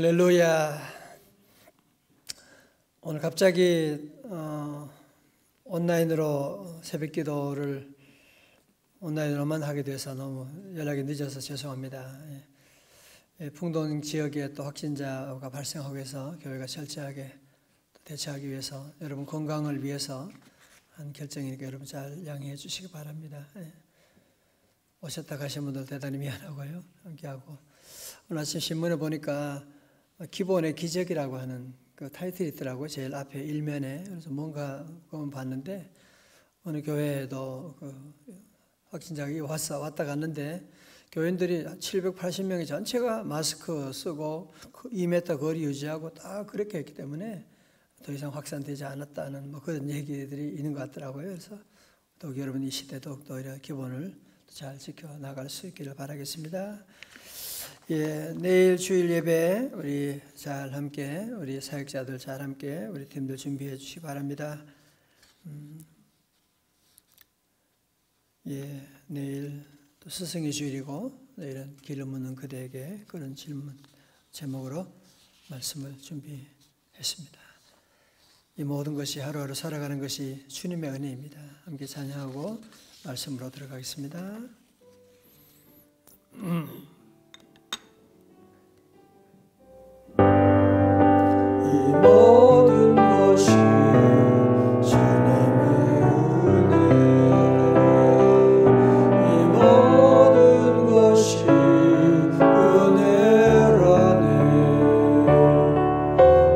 할렐루야. 오늘 갑자기 온라인으로 새벽 기도를 온라인으로만 하게 돼서 너무 연락이 늦어서 죄송합니다. 풍동 지역에 또 확진자가 발생하고 해서 교회가 철저하게 대처하기 위해서 여러분 건강을 위해서 한 결정이니까 여러분 잘 양해해 주시기 바랍니다. 오셨다 가신 분들 대단히 미안하고요. 함께하고 오늘 아침 신문에 보니까 기본의 기적이라고 하는 그 타이틀이 있더라고요. 제일 앞에 일면에. 그래서 뭔가 그건 봤는데 어느 교회에도 그 확진자가 왔다 갔는데 교인들이 780명이 전체가 마스크 쓰고 2m 거리 유지하고 다 그렇게 했기 때문에 더 이상 확산되지 않았다는 뭐 그런 얘기들이 있는 것 같더라고요. 그래서 더욱 여러분 이 시대 더욱더 이런 기본을 잘 지켜나갈 수 있기를 바라겠습니다. 내일 주일 예배 우리 잘 함께 우리 사역자들 잘 함께 우리 팀들 준비해 주시기 바랍니다. 내일 또 스승의 주일이고 내일은 길을 묻는 그대에게 그런 질문 제목으로 말씀을 준비했습니다. 이 모든 것이 하루하루 살아가는 것이 주님의 은혜입니다. 함께 찬양하고 말씀으로 들어가겠습니다. 이 모든 것이 주님의 은혜, 이 모든 것이 은혜라네.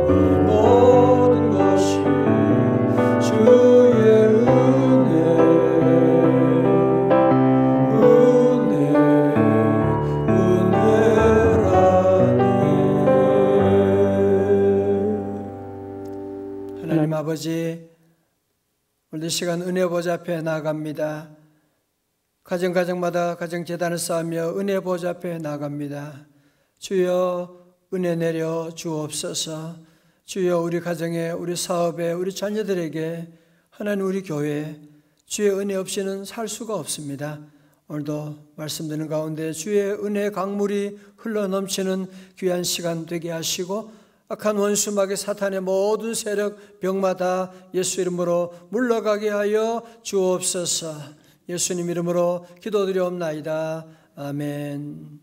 이 모든 것이 주의 하나님 아버지, 오늘 이 시간 은혜 보좌 앞에 나아갑니다. 가정마다 가정재단을 쌓으며 은혜 보좌 앞에 나아갑니다. 주여 은혜 내려 주옵소서. 주여 우리 가정에 우리 사업에 우리 자녀들에게 하나님 우리 교회에 주의 은혜 없이는 살 수가 없습니다. 오늘도 말씀드리는 가운데 주의 은혜 강물이 흘러넘치는 귀한 시간 되게 하시고 악한 원수 마귀 사탄의 모든 세력 병마다 예수 이름으로 물러가게 하여 주옵소서. 예수님 이름으로 기도드리옵나이다. 아멘.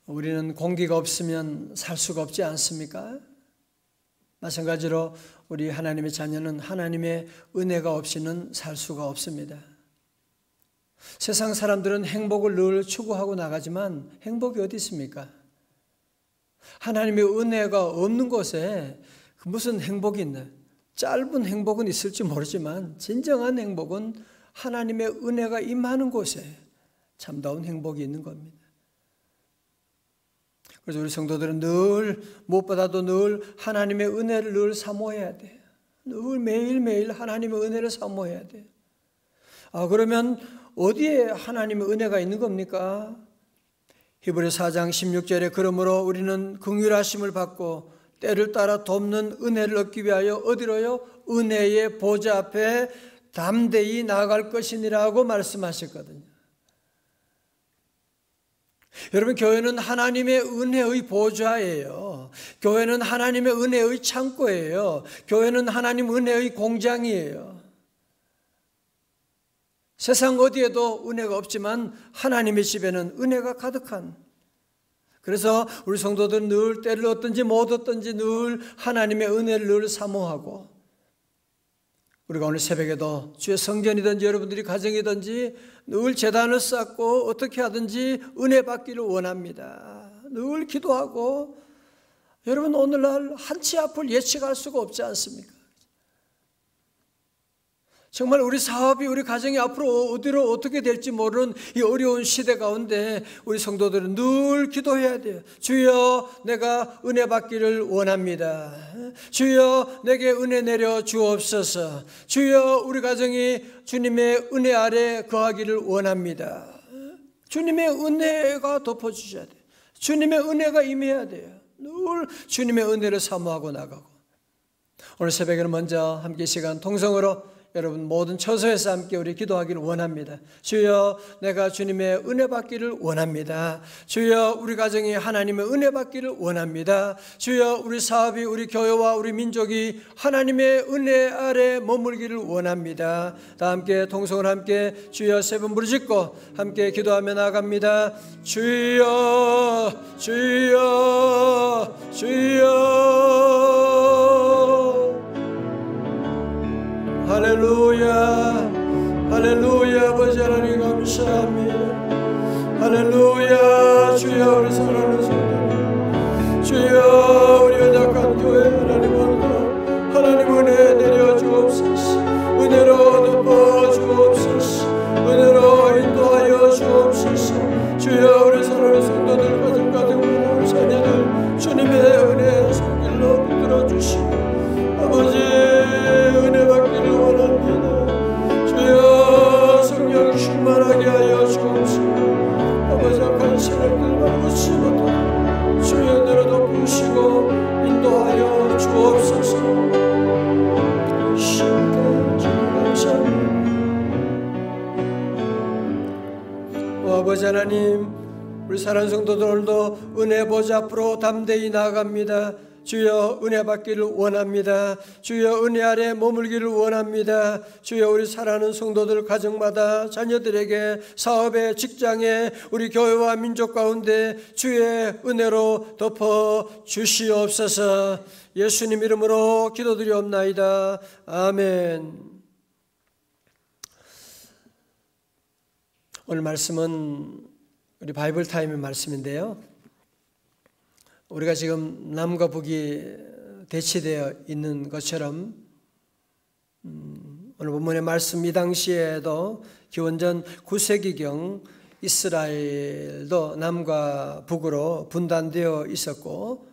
우리는 공기가 없으면 살 수가 없지 않습니까? 마찬가지로 우리 하나님의 자녀는 하나님의 은혜가 없이는 살 수가 없습니다. 세상 사람들은 행복을 늘 추구하고 나가지만 행복이 어디 있습니까? 하나님의 은혜가 없는 곳에 무슨 행복이 있나? 짧은 행복은 있을지 모르지만 진정한 행복은 하나님의 은혜가 임하는 곳에 참다운 행복이 있는 겁니다. 그래서 우리 성도들은 늘 무엇보다도 늘 하나님의 은혜를 늘 사모해야 돼요. 늘 매일매일 하나님의 은혜를 사모해야 돼요. 그러면 어디에 하나님의 은혜가 있는 겁니까? 히브리서 4장 16절에 그러므로 우리는 긍휼하심을 받고 때를 따라 돕는 은혜를 얻기 위하여 어디로요? 은혜의 보좌 앞에 담대히 나아갈 것이니라고 말씀하셨거든요. 여러분, 교회는 하나님의 은혜의 보좌예요. 교회는 하나님의 은혜의 창고예요. 교회는 하나님 은혜의 공장이에요. 세상 어디에도 은혜가 없지만 하나님의 집에는 은혜가 가득한, 그래서 우리 성도들은 늘 때를 얻든지 못 얻든지 늘 하나님의 은혜를 늘 사모하고, 우리가 오늘 새벽에도 주의 성전이든지 여러분들이 가정이든지 늘 제단을 쌓고 어떻게 하든지 은혜 받기를 원합니다. 늘 기도하고, 여러분 오늘날 한치 앞을 예측할 수가 없지 않습니까? 정말 우리 사업이 우리 가정이 앞으로 어디로 어떻게 될지 모르는 이 어려운 시대 가운데 우리 성도들은 늘 기도해야 돼요. 주여 내가 은혜 받기를 원합니다. 주여 내게 은혜 내려 주옵소서. 주여 우리 가정이 주님의 은혜 아래 거하기를 원합니다. 주님의 은혜가 덮어주셔야 돼요. 주님의 은혜가 임해야 돼요. 늘 주님의 은혜를 사모하고 나가고, 오늘 새벽에는 먼저 함께 시간 통성으로 여러분 모든 처소에서 함께 우리 기도하기를 원합니다. 주여, 내가 주님의 은혜 받기를 원합니다. 주여, 우리 가정이 하나님의 은혜 받기를 원합니다. 주여, 우리 사업이, 우리 교회와 우리 민족이 하나님의 은혜 아래 머물기를 원합니다. 다 함께 통성을 함께 주여 세 번 부르짖고 함께 기도하며 나아갑니다. 주여, 주여, 주여. 할렐루야, 할렐루야. 아버지 하나님 감사합니다. 할렐루야. 주여, 우리 사랑하는 성도, 주여, 우리 연약한 교회 하나님 오늘도 하나님 은혜 내려 주옵소서. 은혜로 덮어 주옵소서. 은혜로 인도하여 주옵소서. 주여, 우리 사랑하는 성도들 가정가정 우리 자녀들 주님의 은혜 손길로 붙들어 주시고 아버지 은혜 받기를 원합니다. 주여, 성령 충만하게 하여 주옵소서. 아버지 악한 세력들과 묻지 못하고 주여 은혜로 덮으시고 인도하여 주옵소서. 주님 감사합니다. 아버지 하나님, 우리 사랑하는 성도들 오늘도 은혜 보좌 앞으로 담대히 나아갑니다. 주여, 은혜 받기를 원합니다. 주여, 은혜 아래 머물기를 원합니다. 주여, 우리 사랑하는 성도들 가정마다 자녀들에게 사업에 직장에 우리 교회와 민족 가운데 주의 은혜로 덮어 주시옵소서. 예수님 이름으로 기도드리옵나이다. 아멘. 오늘 말씀은 우리 바이블 타임의 말씀인데요, 우리가 지금 남과 북이 대치되어 있는 것처럼 오늘 본문의 말씀 이 당시에도 기원전 9세기경 이스라엘도 남과 북으로 분단되어 있었고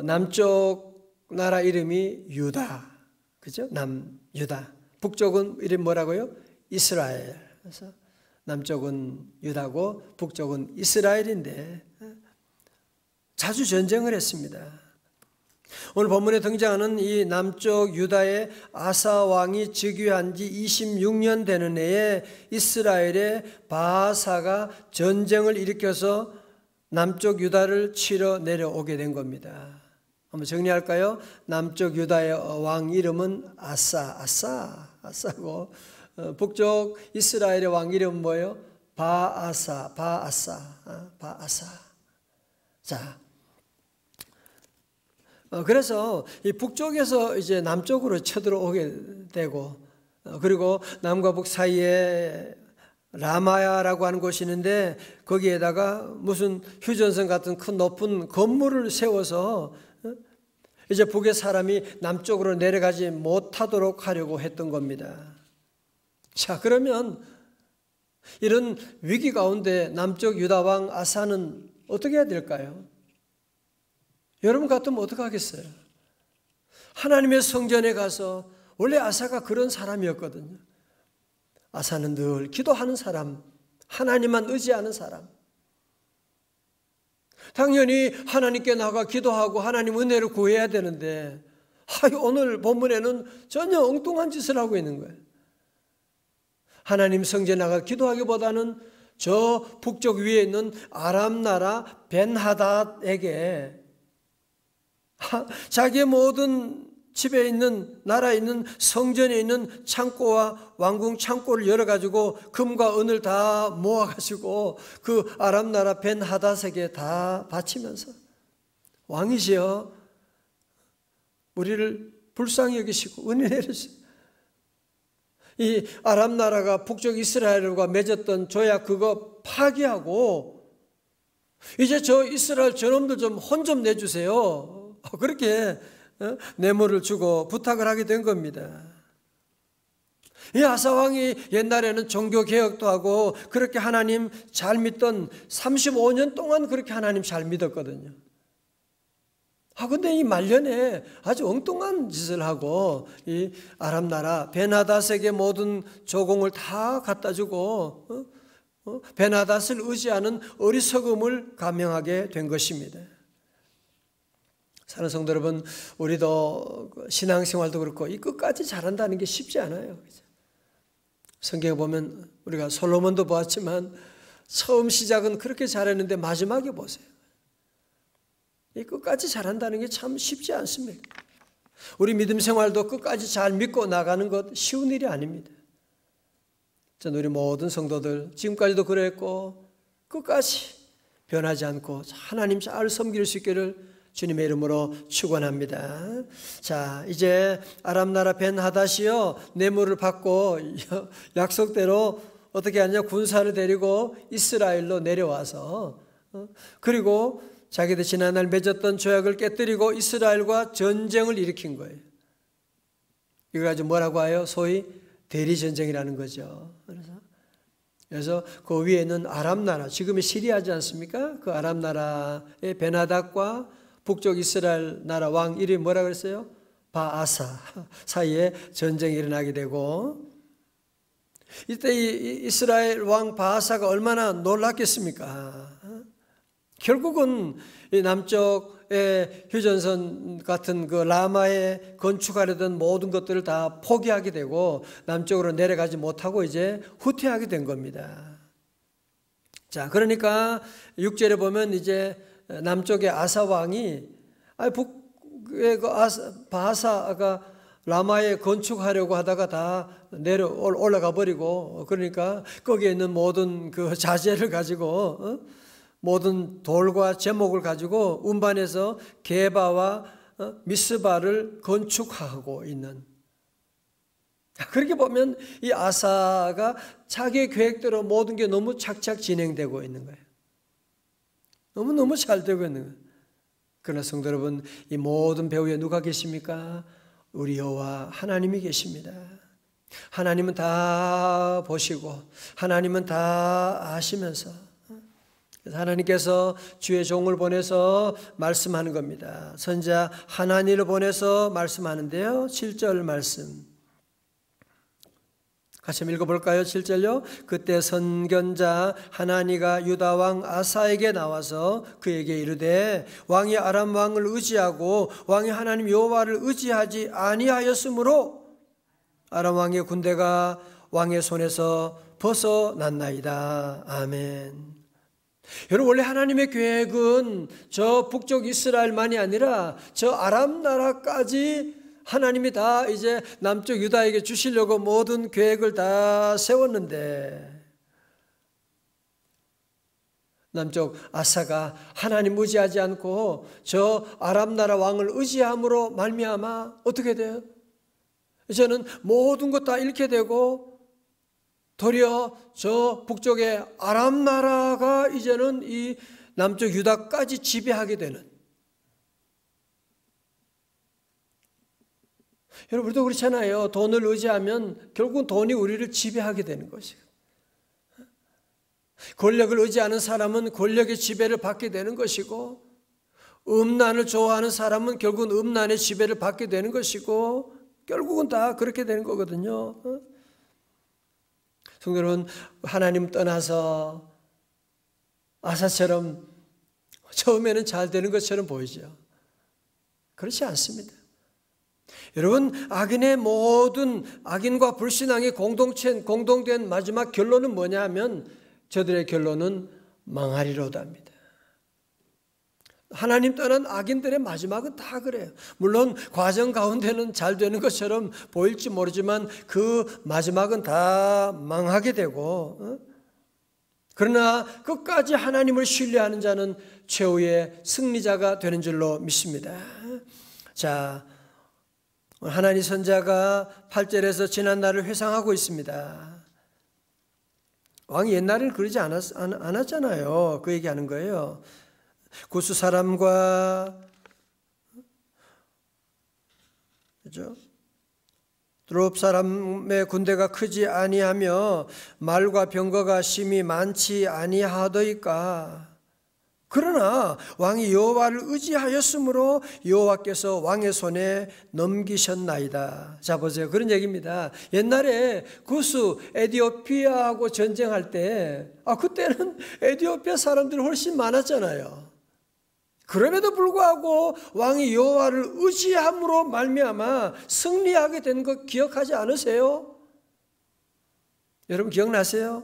남쪽 나라 이름이 유다, 그죠? 남유다. 북쪽은 이름 뭐라고요? 이스라엘. 그래서 남쪽은 유다고 북쪽은 이스라엘인데 자주 전쟁을 했습니다. 오늘 본문에 등장하는 이 남쪽 유다의 아사 왕이 즉위한 지 26년 되는 해에 이스라엘의 바아사가 전쟁을 일으켜서 남쪽 유다를 치러 내려오게 된 겁니다. 한번 정리할까요? 남쪽 유다의 왕 이름은 아사고 북쪽 이스라엘의 왕 이름은 뭐예요? 바아사. 자, 그래서 이 북쪽에서 이제 남쪽으로 쳐들어오게 되고, 그리고 남과 북 사이에 라마야라고 하는 곳이 있는데 거기에다가 무슨 휴전선 같은 큰 높은 건물을 세워서 이제 북의 사람이 남쪽으로 내려가지 못하도록 하려고 했던 겁니다. 자, 그러면 이런 위기 가운데 남쪽 유다 왕 아사는 어떻게 해야 될까요? 여러분 같으면 어떻게 하겠어요? 하나님의 성전에 가서, 원래 아사가 그런 사람이었거든요. 아사는 늘 기도하는 사람, 하나님만 의지하는 사람. 당연히 하나님께 나가 기도하고 하나님 은혜를 구해야 되는데 오늘 본문에는 전혀 엉뚱한 짓을 하고 있는 거예요. 하나님 성전에 나가 기도하기보다는 저 북쪽 위에 있는 아람 나라 벤하닷에게 자기의 모든 집에 있는, 나라에 있는 성전에 있는 창고와 왕궁 창고를 열어가지고 금과 은을 다 모아가지고 그 아람 나라 벤하닷에게 다 바치면서, 왕이시여 우리를 불쌍히 여기시고 은혜 내리시고, 이 아람 나라가 북쪽 이스라엘과 맺었던 조약 그거 파기하고 이제 저 이스라엘 저놈들 좀 혼 좀 내주세요. 그렇게 뇌물을 주고 부탁을 하게 된 겁니다. 이 아사왕이 옛날에는 종교개혁도 하고 그렇게 하나님 잘 믿던 35년 동안 그렇게 하나님 잘 믿었거든요. 근데 이 말년에 아주 엉뚱한 짓을 하고 이 아람 나라 벤하닷에게 모든 조공을 다 갖다 주고 벤하닷을 의지하는 어리석음을 감행하게 된 것입니다. 사랑하는 성도 여러분, 우리도 신앙생활도 그렇고 이 끝까지 잘한다는 게 쉽지 않아요. 성경에 보면 우리가 솔로몬도 보았지만 처음 시작은 그렇게 잘했는데 마지막에 보세요. 이 끝까지 잘한다는 게 참 쉽지 않습니다. 우리 믿음 생활도 끝까지 잘 믿고 나가는 것 쉬운 일이 아닙니다. 저는 우리 모든 성도들 지금까지도 그랬고 끝까지 변하지 않고 하나님 잘 섬길 수 있기를 주님의 이름으로 축원합니다. 자, 이제 아람 나라 벤하닷이요 뇌물을 받고 약속대로 어떻게 하냐, 군사를 데리고 이스라엘로 내려와서 그리고 자기들 지난날 맺었던 조약을 깨뜨리고 이스라엘과 전쟁을 일으킨 거예요. 이걸 가지고 뭐라고 해요? 소위 대리전쟁이라는 거죠. 그래서 그 위에는 아람 나라, 지금의 시리아지 않습니까? 그 아람 나라의 벤하닷과 북쪽 이스라엘 나라 왕 이름이 뭐라 그랬어요? 바아사 사이에 전쟁이 일어나게 되고, 이때 이 이스라엘 왕 바아사가 얼마나 놀랐겠습니까? 결국은 이 남쪽의 휴전선 같은 그 라마에 건축하려던 모든 것들을 다 포기하게 되고 남쪽으로 내려가지 못하고 이제 후퇴하게 된 겁니다. 자, 그러니까 6절에 보면 이제 남쪽의 아사 왕이 북의 그 바하사가 라마에 건축하려고 하다가 다 올라가 버리고, 그러니까 거기에 있는 모든 그 자재를 가지고 모든 돌과 제목을 가지고 운반해서 게바와 미스바를 건축하고 있는, 그렇게 보면 이 아사가 자기의 계획대로 모든 게 너무 착착 진행되고 있는 거예요. 너무너무 잘 되고 있는 거예요. 그러나 성도 여러분, 이 모든 배후에 누가 계십니까? 우리 여호와 하나님이 계십니다. 하나님은 다 보시고 하나님은 다 아시면서 하나님께서 주의 종을 보내서 말씀하는 겁니다. 선지자 하나니를 보내서 말씀하는데요, 7절 말씀 같이 한번 읽어볼까요? 7절요. 그때 선견자 하나니가 유다 왕 아사에게 나와서 그에게 이르되 왕이 아람 왕을 의지하고 왕이 하나님 여호와를 의지하지 아니하였으므로 아람 왕의 군대가 왕의 손에서 벗어났나이다. 아멘. 여러분, 원래 하나님의 계획은 저 북쪽 이스라엘만이 아니라 저 아람 나라까지 하나님이 다 이제 남쪽 유다에게 주시려고 모든 계획을 다 세웠는데, 남쪽 아사가 하나님 의지하지 않고 저 아람 나라 왕을 의지함으로 말미암아 어떻게 돼요? 이제는 모든 것 다 잃게 되고 도리어 저 북쪽의 아람 나라가 이제는 이 남쪽 유다까지 지배하게 되는. 여러분, 우리도 그렇잖아요. 돈을 의지하면 결국은 돈이 우리를 지배하게 되는 것이에요. 권력을 의지하는 사람은 권력의 지배를 받게 되는 것이고, 음란을 좋아하는 사람은 결국은 음란의 지배를 받게 되는 것이고, 결국은 다 그렇게 되는 거거든요. 성도 여러분, 하나님 떠나서 아사처럼 처음에는 잘 되는 것처럼 보이죠. 그렇지 않습니다. 여러분, 악인의 모든 악인과 불신앙의 공동된 마지막 결론은 뭐냐 하면 저들의 결론은 망하리로다 합니다. 하나님 떠난 악인들의 마지막은 다 그래요. 물론 과정 가운데는 잘 되는 것처럼 보일지 모르지만 그 마지막은 다 망하게 되고, 그러나 끝까지 하나님을 신뢰하는 자는 최후의 승리자가 되는 줄로 믿습니다. 자, 하나니 선지자가 8절에서 지난 날을 회상하고 있습니다. 왕이 옛날에는 그러지 않았잖아요. 그 얘기하는 거예요. 구스 사람과 그죠? 드롭 사람의 군대가 크지 아니하며 말과 병거가 심히 많지 아니하더이까. 그러나 왕이 여호와를 의지하였으므로 여호와께서 왕의 손에 넘기셨나이다. 자, 보세요. 그런 얘기입니다. 옛날에 구스 에티오피아하고 전쟁할 때 그때는 에티오피아 사람들이 훨씬 많았잖아요. 그럼에도 불구하고 왕이 여호와를 의지함으로 말미암아 승리하게 된 거 기억하지 않으세요? 여러분 기억나세요?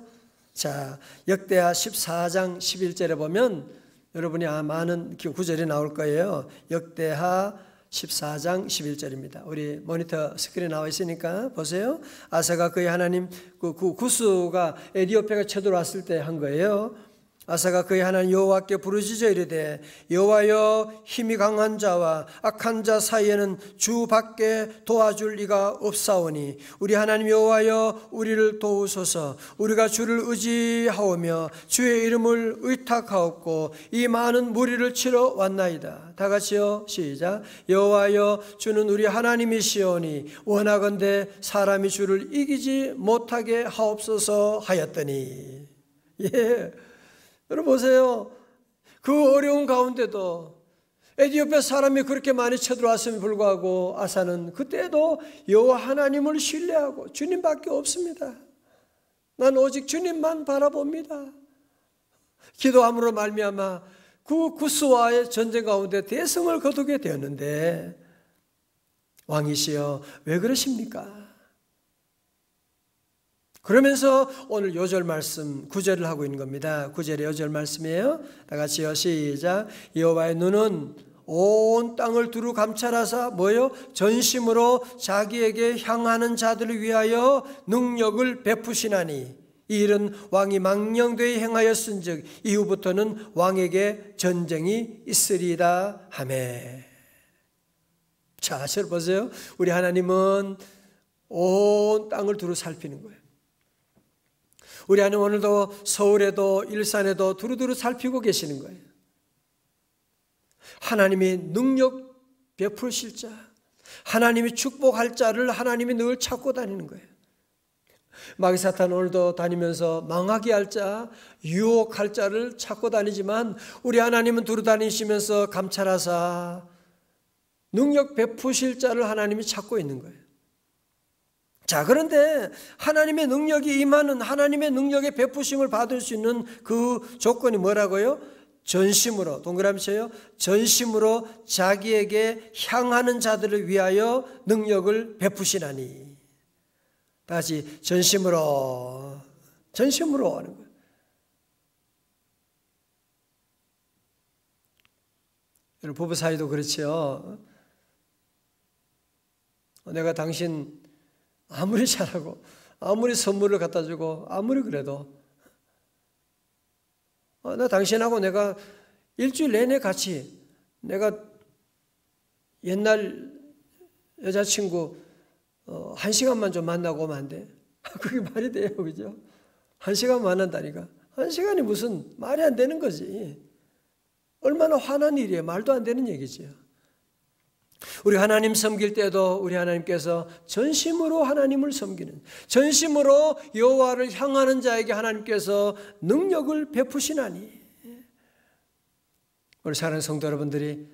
자, 역대하 14장 11절에 보면 여러분이 많은 구절이 나올 거예요. 역대하 14장 11절입니다. 우리 모니터 스크린에 나와 있으니까 보세요. 아사가 그의 하나님 구스가 에디오피아가 쳐들어왔을 때 한 거예요. 아사가 그의 하나님 여호와께 부르짖어 이르되 여호와여 힘이 강한 자와 악한 자 사이에는 주밖에 도와줄 이가 없사오니 우리 하나님 여호와여 우리를 도우소서. 우리가 주를 의지하오며 주의 이름을 의탁하옵고 이 많은 무리를 치러 왔나이다. 다 같이요 시작. 여호와여 주는 우리 하나님이시오니 원하건대 사람이 주를 이기지 못하게 하옵소서 하였더니. 예. 여러분 보세요. 그 어려운 가운데도 에디오피아 사람이 그렇게 많이 쳐들어왔음에 불구하고 아사는 그때도 여호와 하나님을 신뢰하고 주님밖에 없습니다. 난 오직 주님만 바라봅니다. 기도함으로 말미암아 그 구스와의 전쟁 가운데 대승을 거두게 되었는데 왕이시여 왜 그러십니까? 그러면서 오늘 요절 말씀 9절을 하고 있는 겁니다. 9절의 요절 말씀이에요. 다 같이요 시작. 여호와의 눈은 온 땅을 두루 감찰하사 뭐요? 전심으로 자기에게 향하는 자들을 위하여 능력을 베푸시나니 이 일은 왕이 망령되이 행하였은즉 이후부터는 왕에게 전쟁이 있으리이다 하매. 자, 저 보세요. 우리 하나님은 온 땅을 두루 살피는 거예요. 우리 하나님 오늘도 서울에도 일산에도 두루두루 살피고 계시는 거예요. 하나님이 능력 베푸실 자, 하나님이 축복할 자를 하나님이 늘 찾고 다니는 거예요. 마귀 사탄 오늘도 다니면서 망하게 할 자, 유혹할 자를 찾고 다니지만 우리 하나님은 두루 다니시면서 감찰하사 능력 베푸실 자를 하나님이 찾고 있는 거예요. 자, 그런데 하나님의 능력이 임하는 하나님의 능력의 베푸심을 받을 수 있는 그 조건이 뭐라고요? 전심으로, 동그라미 쳐요. 전심으로 자기에게 향하는 자들을 위하여 능력을 베푸시나니. 다시 전심으로 하는 거예요. 여러분 부부 사이도 그렇죠. 내가 당신 아무리 잘하고 아무리 선물을 갖다 주고 아무리 그래도 나 당신하고 내가 일주일 내내 같이 내가 옛날 여자친구 1시간만 좀 만나고 오면 안 돼? 그게 말이 돼요, 그죠? 1시간 만난다니까. 1시간이 무슨 말이 안 되는 거지. 얼마나 화난 일이에요. 말도 안 되는 얘기죠. 우리 하나님 섬길 때도 우리 하나님께서 전심으로 하나님을 섬기는, 전심으로 여호와를 향하는 자에게 하나님께서 능력을 베푸시나니. 우리 사랑하는 성도 여러분들이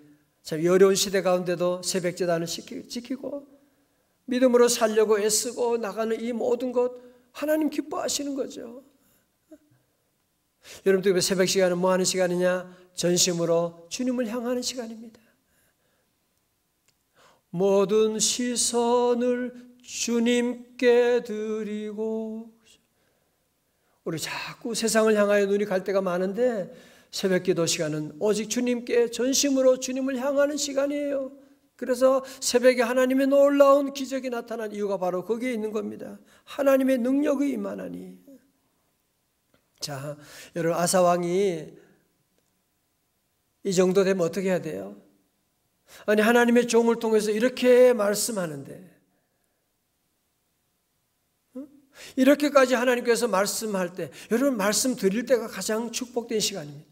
참 어려운 시대 가운데도 새벽제단을 지키고 믿음으로 살려고 애쓰고 나가는 이 모든 것 하나님 기뻐하시는 거죠. 여러분들 새벽 시간은 뭐 하는 시간이냐? 전심으로 주님을 향하는 시간입니다. 모든 시선을 주님께 드리고. 우리 자꾸 세상을 향하여 눈이 갈 때가 많은데 새벽 기도 시간은 오직 주님께 전심으로 주님을 향하는 시간이에요. 그래서 새벽에 하나님의 놀라운 기적이 나타난 이유가 바로 거기에 있는 겁니다. 하나님의 능력이 임하나니. 자, 여러분 아사 왕이 이 정도 되면 어떻게 해야 돼요? 아니 하나님의 종을 통해서 이렇게 말씀하는데 이렇게까지 하나님께서 말씀할 때 여러분 말씀 드릴 때가 가장 축복된 시간입니다.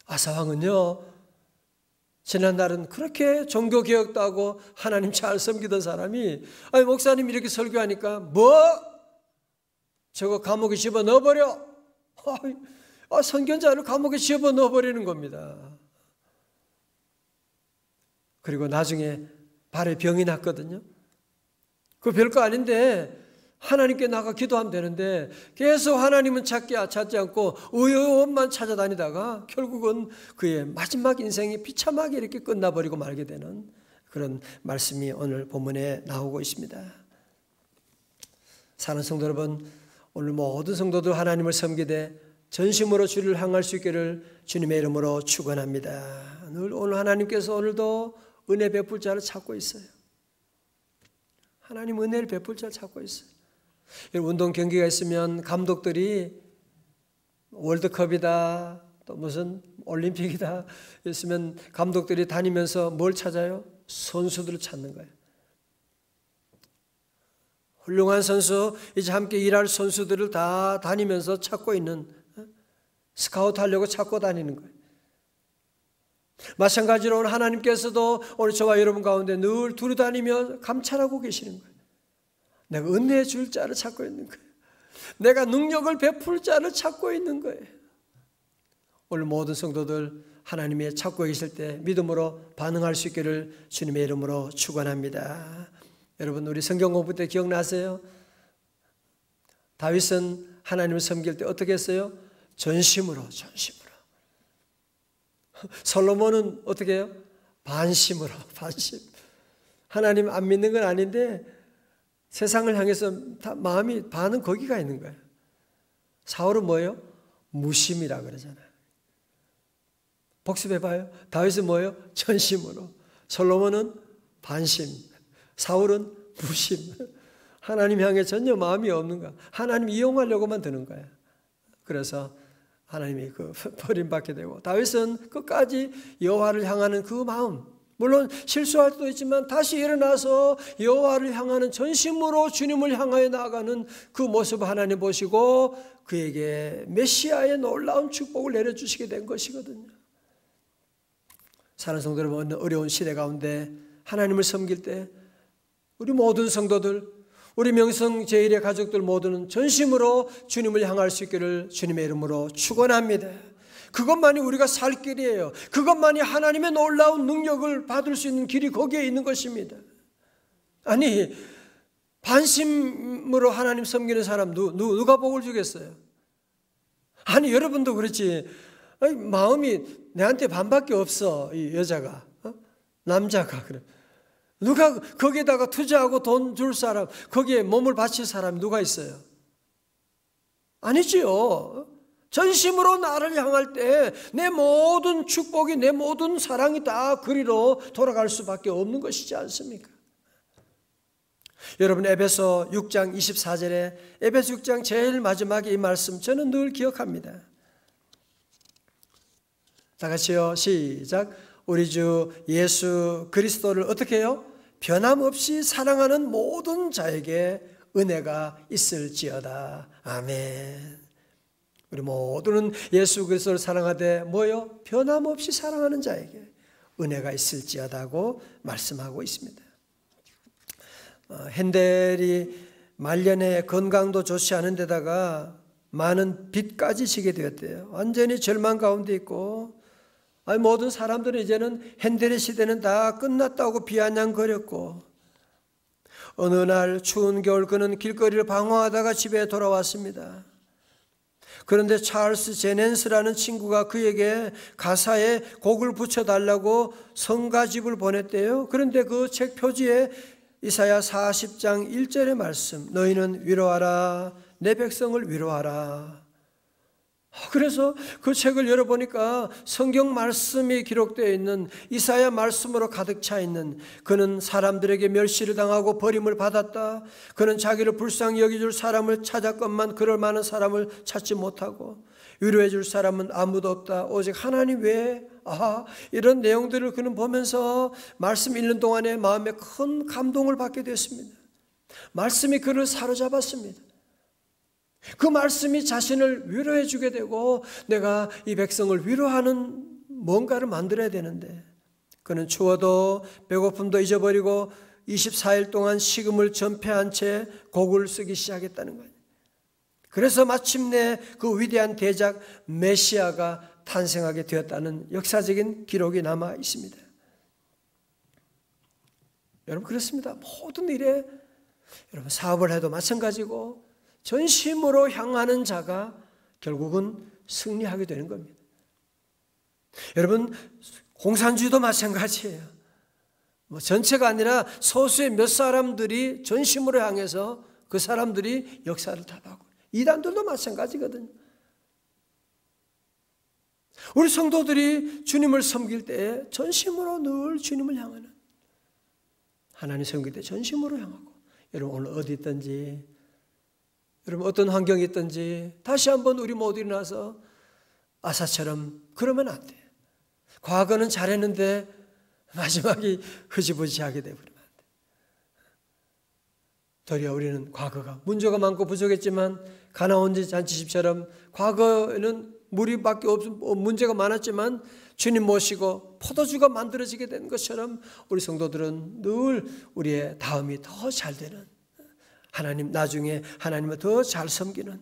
아사왕은요 지난날은 그렇게 종교개혁도 하고 하나님 잘 섬기던 사람이 아니 목사님 이렇게 설교하니까 뭐? 저거 감옥에 집어넣어버려. 선견자를 감옥에 집어넣어버리는 겁니다. 그리고 나중에 발에 병이 났거든요. 그 별거 아닌데 하나님께 나가 기도하면 되는데 계속 하나님은 찾지 않고 의원만 찾아다니다가 결국은 그의 마지막 인생이 비참하게 이렇게 끝나버리고 말게 되는 그런 말씀이 오늘 본문에 나오고 있습니다. 사랑하는 성도 여러분, 오늘 모든 성도들 하나님을 섬기되 전심으로 주를 향할 수 있기를 주님의 이름으로 축원합니다. 오늘 하나님께서 오늘도 은혜 베풀 자를 찾고 있어요. 하나님 은혜를 베풀 자를 찾고 있어요. 운동 경기가 있으면 감독들이 월드컵이다 또 무슨 올림픽이다 있으면 감독들이 다니면서 뭘 찾아요? 선수들을 찾는 거예요. 훌륭한 선수, 이제 함께 일할 선수들을 다 다니면서 찾고 있는, 스카우트 하려고 찾고 다니는 거예요. 마찬가지로 오늘 하나님께서도 오늘 저와 여러분 가운데 늘 두루다니며 감찰하고 계시는 거예요. 내가 은혜 줄 자를 찾고 있는 거예요. 내가 능력을 베풀 자를 찾고 있는 거예요. 오늘 모든 성도들 하나님의 찾고 계실 때 믿음으로 반응할 수 있기를 주님의 이름으로 축원합니다. 여러분 우리 성경 공부 때 기억나세요? 다윗은 하나님을 섬길 때 어떻게 했어요? 전심으로. 솔로몬은 어떻게 해요? 반심으로. 하나님 안 믿는 건 아닌데 세상을 향해서 다 마음이 반은 거기가 있는 거예요. 사울은 뭐예요? 무심이라 그러잖아요. 복습해봐요. 다윗은 뭐예요? 전심으로. 솔로몬은 반심. 사울은 무심. 하나님 향해 전혀 마음이 없는 거야. 하나님 이용하려고만 드는 거야. 그래서 하나님이 버림받게 되고 다윗은 끝까지 여호와를 향하는 그 마음, 물론 실수할 수도 있지만 다시 일어나서 여호와를 향하는 전심으로 주님을 향하여 나아가는 그 모습을 하나님 보시고 그에게 메시아의 놀라운 축복을 내려주시게 된 것이거든요. 사랑하는 성도 여러분, 어려운 시대 가운데 하나님을 섬길 때 우리 모든 성도들, 우리 명성 제1의 가족들 모두는 전심으로 주님을 향할 수 있기를 주님의 이름으로 축원합니다. 그것만이 우리가 살 길이에요. 그것만이 하나님의 놀라운 능력을 받을 수 있는 길이 거기에 있는 것입니다. 아니 반심으로 하나님 섬기는 사람 누가 복을 주겠어요? 아니 여러분도 그렇지. 아니, 마음이 내한테 반밖에 없어. 이 여자가 남자가 그래. 누가 거기에다가 투자하고 돈 줄 사람, 거기에 몸을 바칠 사람이 누가 있어요? 아니지요. 전심으로 나를 향할 때 내 모든 축복이, 내 모든 사랑이 다 그리로 돌아갈 수밖에 없는 것이지 않습니까? 여러분 에베소 6장 24절에 에베소 6장 제일 마지막에 이 말씀 저는 늘 기억합니다. 다 같이요. 시작. 우리 주 예수 그리스도를 어떻게 해요? 변함없이 사랑하는 모든 자에게 은혜가 있을지어다. 아멘. 우리 모두는 예수 그리스도를 사랑하되 뭐요? 변함없이 사랑하는 자에게 은혜가 있을지어다고 말씀하고 있습니다. 핸델이 말년에 건강도 좋지 않은 데다가 많은 빚까지 지게 되었대요. 완전히 절망 가운데 있고 모든 사람들은 이제는 핸델의 시대는 다 끝났다고 비아냥거렸고 어느 날 추운 겨울 그는 길거리를 방황하다가 집에 돌아왔습니다. 그런데 찰스 제넨스라는 친구가 그에게 가사에 곡을 붙여달라고 성가집을 보냈대요. 그런데 그 책 표지에 이사야 40장 1절의 말씀, 너희는 위로하라, 내 백성을 위로하라. 그래서 그 책을 열어보니까 성경 말씀이 기록되어 있는 이사야 말씀으로 가득 차 있는, 그는 사람들에게 멸시를 당하고 버림을 받았다. 그는 자기를 불쌍히 여겨줄 사람을 찾았건만 그럴 만한 사람을 찾지 못하고 위로해 줄 사람은 아무도 없다. 오직 하나님 외에. 이런 내용들을 그는 보면서 말씀 읽는 동안에 마음에 큰 감동을 받게 됐습니다. 말씀이 그를 사로잡았습니다. 그 말씀이 자신을 위로해 주게 되고 내가 이 백성을 위로하는 뭔가를 만들어야 되는데 그는 추워도 배고픔도 잊어버리고 24일 동안 식음을 전폐한 채 곡을 쓰기 시작했다는 거예요. 그래서 마침내 그 위대한 대작 메시아가 탄생하게 되었다는 역사적인 기록이 남아 있습니다. 여러분 그렇습니다. 모든 일에 여러분, 사업을 해도 마찬가지고 전심으로 향하는 자가 결국은 승리하게 되는 겁니다. 여러분, 공산주의도 마찬가지예요. 전체가 아니라 소수의 몇 사람들이 전심으로 향해서 그 사람들이 역사를 다 바꾸고, 이단들도 마찬가지거든요. 우리 성도들이 주님을 섬길 때 전심으로 늘 주님을 향하는, 하나님 섬길 때 전심으로 향하고, 여러분 오늘 어디 있든지, 여러분 어떤 환경이 있든지 다시 한번 우리 모두 일어나서 아사처럼 그러면 안 돼요. 과거는 잘했는데 마지막이 흐지부지하게 되버리면 안 돼요. 도리어 우리는 과거가 문제가 많고 부족했지만 가나온 잔치집처럼 과거에는 무리밖에 문제가 많았지만 주님 모시고 포도주가 만들어지게 된 것처럼 우리 성도들은 늘 우리의 다음이 더 잘 되는, 하나님 나중에 하나님을 더 잘 섬기는,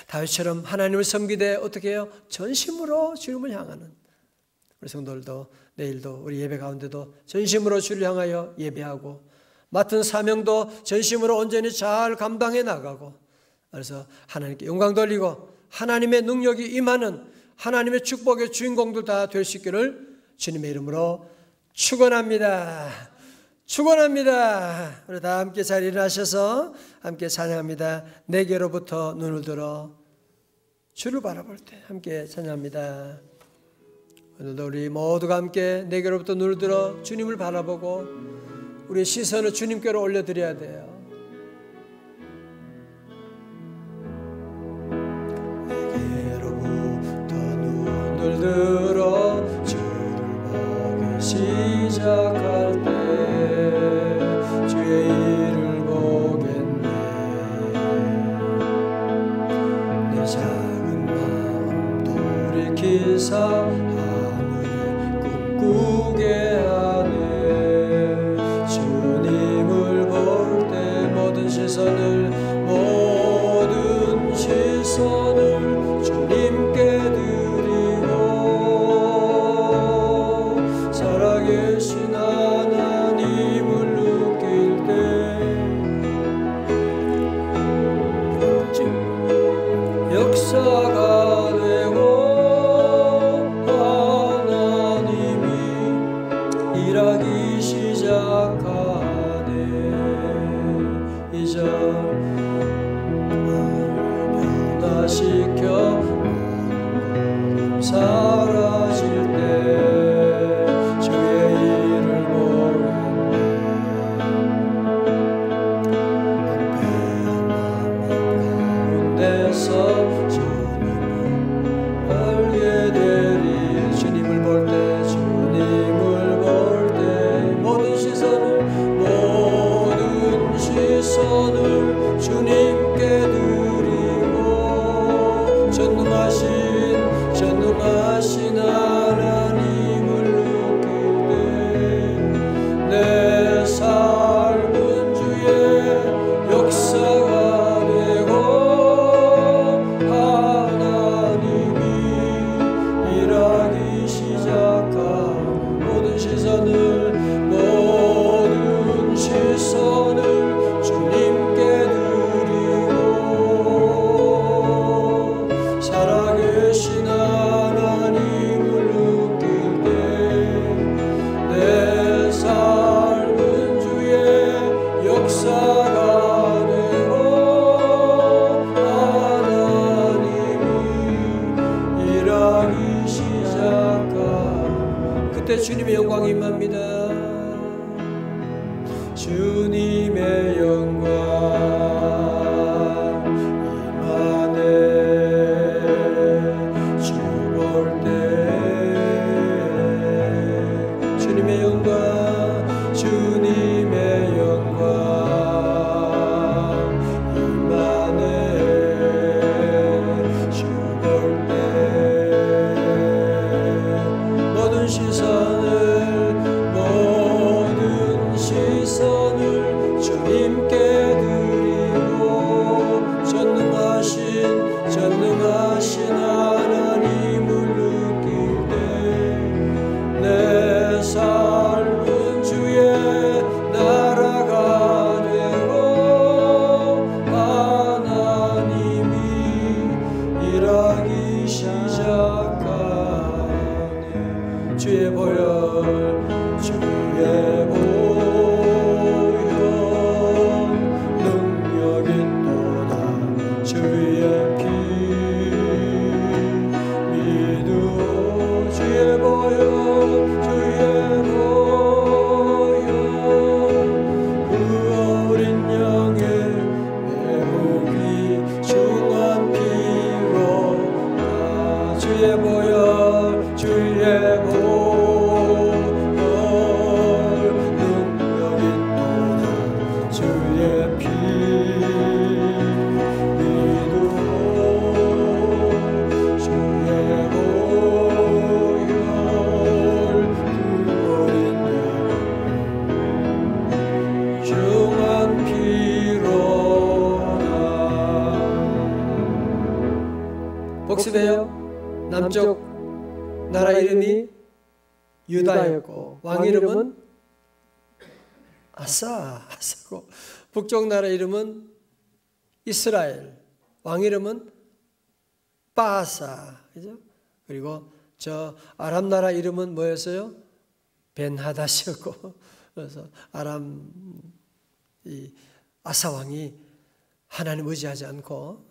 다윗처럼 하나님을 섬기되 어떻게 해요? 전심으로 주님을 향하는 우리 성도들도 내일도 우리 예배 가운데도 전심으로 주를 향하여 예배하고 맡은 사명도 전심으로 온전히 잘 감당해 나가고, 그래서 하나님께 영광 돌리고 하나님의 능력이 임하는 하나님의 축복의 주인공들 다 될 수 있기를 주님의 이름으로 축원합니다. 축원합니다. 우리 다 함께 잘 일어나셔서 함께 찬양합니다. 내게로부터 눈을 들어 주를 바라볼 때 함께 찬양합니다. 오늘도 우리 모두가 함께 내게로부터 눈을 들어 주님을 바라보고 우리의 시선을 주님께로 올려드려야 돼요. 내게로부터 눈을 들어 주를 보기 시작할 때 주의 일을 보겠네. 내 작은 마음 돌이키사 꾸게 하네. 주님을 볼 때 모든 시선을 주님께 드리고 살아계신 하나님을 느낄 때 역사가 되고 일하기 시작하네. 이제 변화시켜 사라질 때 주의 일을 보겠네. 한패한 마음 가운데서 주님을 알게 되리. 주님을 볼 때 시선을 주님께 드리고 전능하신 하나님을 느낄 때 내 삶은 주의 역사가 되고 하나님이 일하기 시작한 모든 시선을 주님께 드리고 살아계신 하나님을 느낄 때 내 삶은 주의 역사가 되고 하나님이 일하기 시작한 그때 주님의 영광이 임합니다. 주님의 영광 임하네. 주 볼 때 주님의 영광, 주님의 영광 임하네. 주 볼 때 모든 시선을 주의 피 믿으오 주의 보혈 주의 보혈 그 어린 양의 매우 귀중한 피로 주의 보혈 주의 보혈 능력 있도다 주의 피 믿으오 주의 보혈 그 어린 양 중한 피로다. 복습해요. 남쪽 나라 이름이 유다였고 왕 이름은 아사고 북쪽 나라 이름은 이스라엘, 왕 이름은 바사, 그죠? 그리고 저 아람 나라 이름은 뭐였어요? 벤하닷이었고, 그래서 아람 이 아사 왕이 하나님 의지하지 않고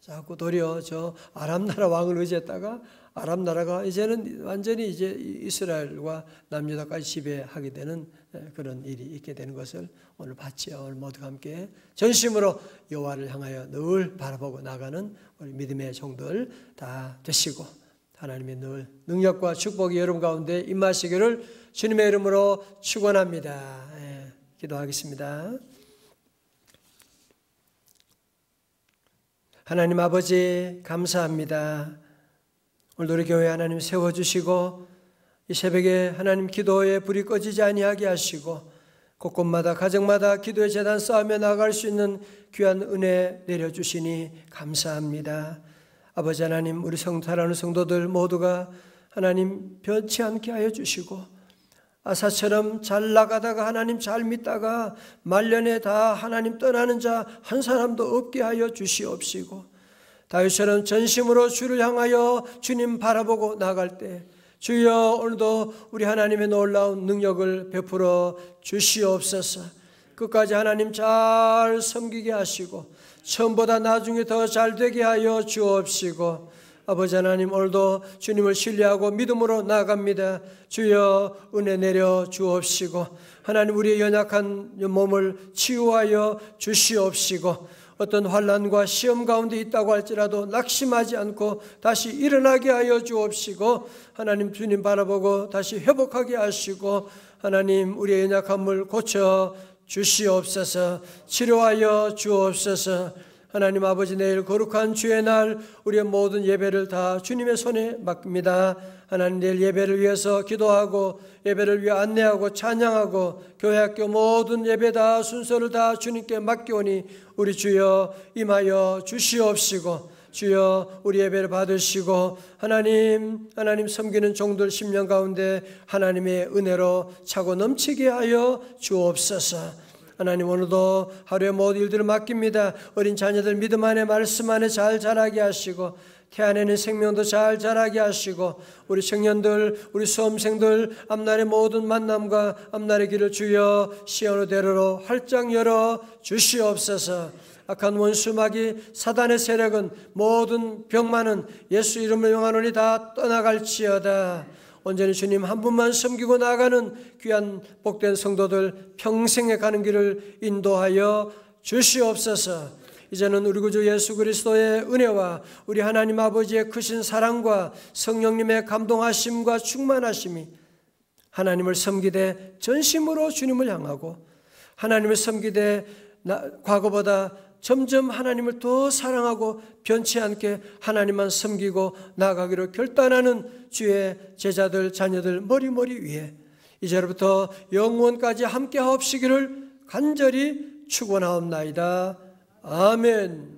자꾸 도리어 저 아람 나라 왕을 의지했다가 아람 나라가 이제는 완전히 이제 이스라엘과 남유다까지 지배하게 되는 그런 일이 있게 되는 것을 오늘 봤지요. 오늘 모두가 함께 전심으로 여호와를 향하여 늘 바라보고 나가는 우리 믿음의 종들 다 되시고 하나님의 늘 능력과 축복이 여러분 가운데 임하시기를 주님의 이름으로 축원합니다. 기도하겠습니다. 하나님 아버지 감사합니다. 오늘 우리 교회 하나님 세워주시고 이 새벽에 하나님 기도의 불이 꺼지지 아니하게 하시고 곳곳마다 가정마다 기도의 제단 쌓으며 나아갈 수 있는 귀한 은혜 내려주시니 감사합니다. 아버지 하나님 우리 사랑하는 성도들 모두가 하나님 변치 않게 하여 주시고 아사처럼 잘 나가다가 하나님 잘 믿다가 말년에 다 하나님 떠나는 자 한 사람도 없게 하여 주시옵시고 다윗처럼 전심으로 주를 향하여 주님 바라보고 나갈 때 주여 오늘도 우리 하나님의 놀라운 능력을 베풀어 주시옵소서. 끝까지 하나님 잘 섬기게 하시고 처음보다 나중에 더 잘되게 하여 주옵시고 아버지 하나님 오늘도 주님을 신뢰하고 믿음으로 나아갑니다. 주여 은혜 내려 주옵시고 하나님 우리의 연약한 몸을 치유하여 주시옵시고 어떤 환난과 시험 가운데 있다고 할지라도 낙심하지 않고 다시 일어나게 하여 주옵시고 하나님 주님 바라보고 다시 회복하게 하시고 하나님 우리의 연약함을 고쳐 주시옵소서. 치료하여 주옵소서. 하나님 아버지 내일 거룩한 주의 날 우리의 모든 예배를 다 주님의 손에 맡깁니다. 하나님 내일 예배를 위해서 기도하고 예배를 위해 안내하고 찬양하고 교회학교 모든 예배 다 순서를 다 주님께 맡기오니 우리 주여 임하여 주시옵시고 주여 우리 예배를 받으시고 하나님 섬기는 종들 10년 가운데 하나님의 은혜로 차고 넘치게 하여 주옵소서. 하나님 오늘도 하루의 모든 일들을 맡깁니다. 어린 자녀들 믿음 안에 말씀 안에 잘 자라게 하시고 태안에는 생명도 잘 자라게 하시고 우리 청년들 우리 수험생들 앞날의 모든 만남과 앞날의 길을 주여 시온의 대로로 활짝 열어 주시옵소서. 악한 원수 마귀 사단의 세력은 모든 병만은 예수 이름을 명하노니 다 떠나갈지어다. 온전히 주님 한 분만 섬기고 나아가는 귀한 복된 성도들 평생에 가는 길을 인도하여 주시옵소서. 이제는 우리 구주 예수 그리스도의 은혜와 우리 하나님 아버지의 크신 사랑과 성령님의 감동하심과 충만하심이 하나님을 섬기되 전심으로 주님을 향하고 하나님을 섬기되 과거보다 점점 하나님을 더 사랑하고 변치 않게 하나님만 섬기고 나아가기로 결단하는 주의 제자들 자녀들 머리머리 위에 이제부터 영원까지 함께 하옵시기를 간절히 축원하옵나이다. 아멘.